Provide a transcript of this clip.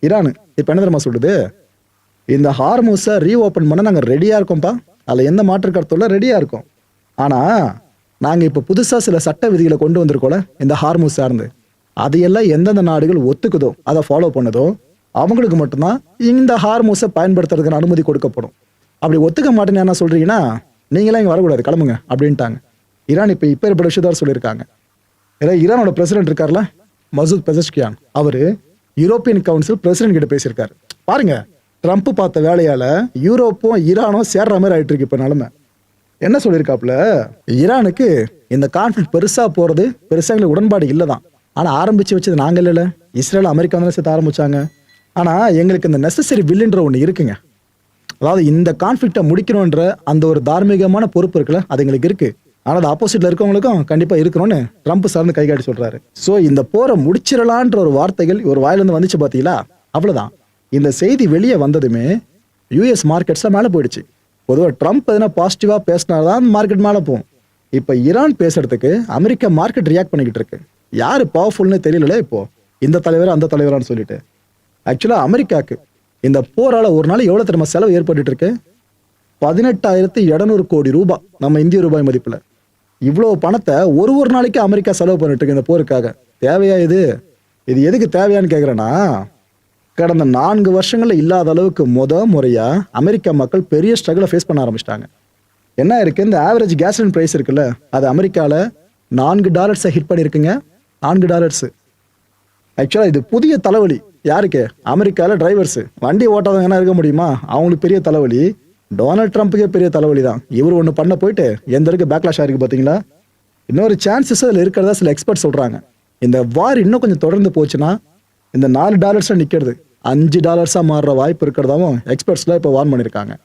Iran இப்போ என்ன தெரியுமா சொல்லுது, இந்த ஹார்மூஸை ரீஓப்பன் பண்ண நாங்கள் ரெடியாக இருக்கோம்ப்பா, அதில் எந்த மாற்று கருத்துள்ள ரெடியாக இருக்கோம். ஆனால் நாங்கள் இப்போ புதுசாக சில சட்ட விதிகளை கொண்டு வந்திருக்கோல இந்த ஹார்மூஸ் சார்ந்து, அதையெல்லாம் எந்தெந்த நாடுகள் ஒத்துக்குதோ அதை ஃபாலோ பண்ணுதோ அவங்களுக்கு மட்டும்தான் இந்த ஹார்மூஸை பயன்படுத்துறதுக்கான அனுமதி கொடுக்கப்படும். அப்படி ஒத்துக்க மாட்டேன்னு என்ன சொல்றீங்கன்னா, நீங்களாம் இங்கே வரக்கூடாது, கிளம்புங்க அப்படின்ட்டாங்க. ஈரான் இப்போ ஏற்பட்ட விஷயத்தான் சொல்லியிருக்காங்க. ஏதாவது ஈரானோட பிரசிடென்ட் இருக்கார்ல, மசூத் பெசஷ்கியான், அவர் யூரோப்பியன் கவுன்சில் பிரசிடென்ட் கிட்ட பேசியிருக்காரு. பாருங்க, ட்ரம்ப் பார்த்த வேலையால யூரோப்பும் ஈரானும் சேர்ற மாதிரி ஆயிட்டு இருக்கு இப்ப நிலைமை. என்ன சொல்லியிருக்காப்புல, ஈரானுக்கு இந்த கான்ஃபிளிக் பெருசா போறது பெருசா எங்களுக்கு உடன்பாடு இல்லைதான். ஆனா ஆரம்பிச்சு வச்சது நாங்க இல்ல, இஸ்ரேல் அமெரிக்கா தான் சேர்த்து ஆரம்பிச்சாங்க. ஆனா எங்களுக்கு இந்த நெசசரி வில்லுன்ற ஒண்ணு இருக்குங்க. அதாவது இந்த கான்ஃபிளிக்டை முடிக்கணும்ன்ற அந்த ஒரு தார்மீகமான பொறுப்பு இருக்குல்ல, அது எங்களுக்கு இருக்கு. ஆனா அது ஆப்போசிட்ல இருக்கவங்களுக்கும் கண்டிப்பா இருக்கணும்னு ட்ரம்ப் சார்ந்து கைகாட்டி சொல்றாரு. சோ இந்த போரை முடிச்சிடலான்ற ஒரு வார்த்தைகள் ஒரு வாயிலிருந்து வந்துச்சு பாத்தீங்களா, அவ்வளவுதான். இந்த செய்தி வெளியே வந்ததுமே யூஎஸ் மார்க்கெட்ஸ்ல மேல போயிடுச்சு. பொதுவாக ட்ரம்ப் எதனா பாசிட்டிவா பேசினால்தான் மார்க்கெட் மேல போகும். இப்ப ஈரான் பேசுறதுக்கு அமெரிக்கா மார்க்கெட் ரியாக்ட் பண்ணிக்கிட்டு இருக்கு. யாரு பவர்ஃபுல்னு தெரியல இப்போ, இந்த தலைவர் அந்த தலைவரான்னு சொல்லிட்டு. ஆக்சுவலா அமெரிக்காக்கு இந்த போரால ஒரு நாள் எவ்வளவு தெரியுமா செலவு ஏற்பட்டு இருக்கு? 18,700 கோடி ரூபாய் நம்ம இந்திய ரூபாய் மதிப்புல. இவ்வளவு பணத்தை ஒரு நாளைக்கு அமெரிக்கா செலவு பண்ணிட்டு இருக்கு இந்த போருக்காக. தேவையா இது? இது எதுக்கு தேவையான்னு கேக்குறேன்னா, கடந்த 4 வருஷங்கள்ல இல்லாத அளவுக்கு முறையா அமெரிக்கா மக்கள் பெரிய ஸ்ட்ரகிளை ஃபேஸ் பண்ண ஆரம்பிச்சிட்டாங்க. என்ன இருக்கு, இந்த ஆவரேஜ் கேஸ்லின் பிரைஸ் இருக்குல்ல, அது அமெரிக்கால $4 ஹிட் பண்ணிருக்குங்க. $4. ஆக்சுவலா இது புதிய தலைவலி யாருக்கு? அமெரிக்கால டிரைவர்ஸ், வண்டி ஓட்டாதவங்க என்ன இருக்க முடியுமா, அவங்களுக்கு பெரிய தலைவலி. டொனால்ட் ட்ரம்ப்புக்கே பெரிய தலைவலி தான். இவர் ஒன்று பண்ண போயிட்டு எந்த இருக்கு பேக்லாஷ் ஆயிருக்கு பாத்தீங்களா. இன்னொரு சான்சஸ் அதில் இருக்கிறதா சில எக்ஸ்பர்ட் சொல்றாங்க. இந்த வார் இன்னும் கொஞ்சம் தொடர்ந்து போச்சுன்னா இந்த $4 நிக்கிறது $5 மாறுற வாய்ப்பு இருக்கிறதாவும் எக்ஸ்பர்ட்ஸ்லாம் இப்போ வார்ன் பண்ணியிருக்காங்க.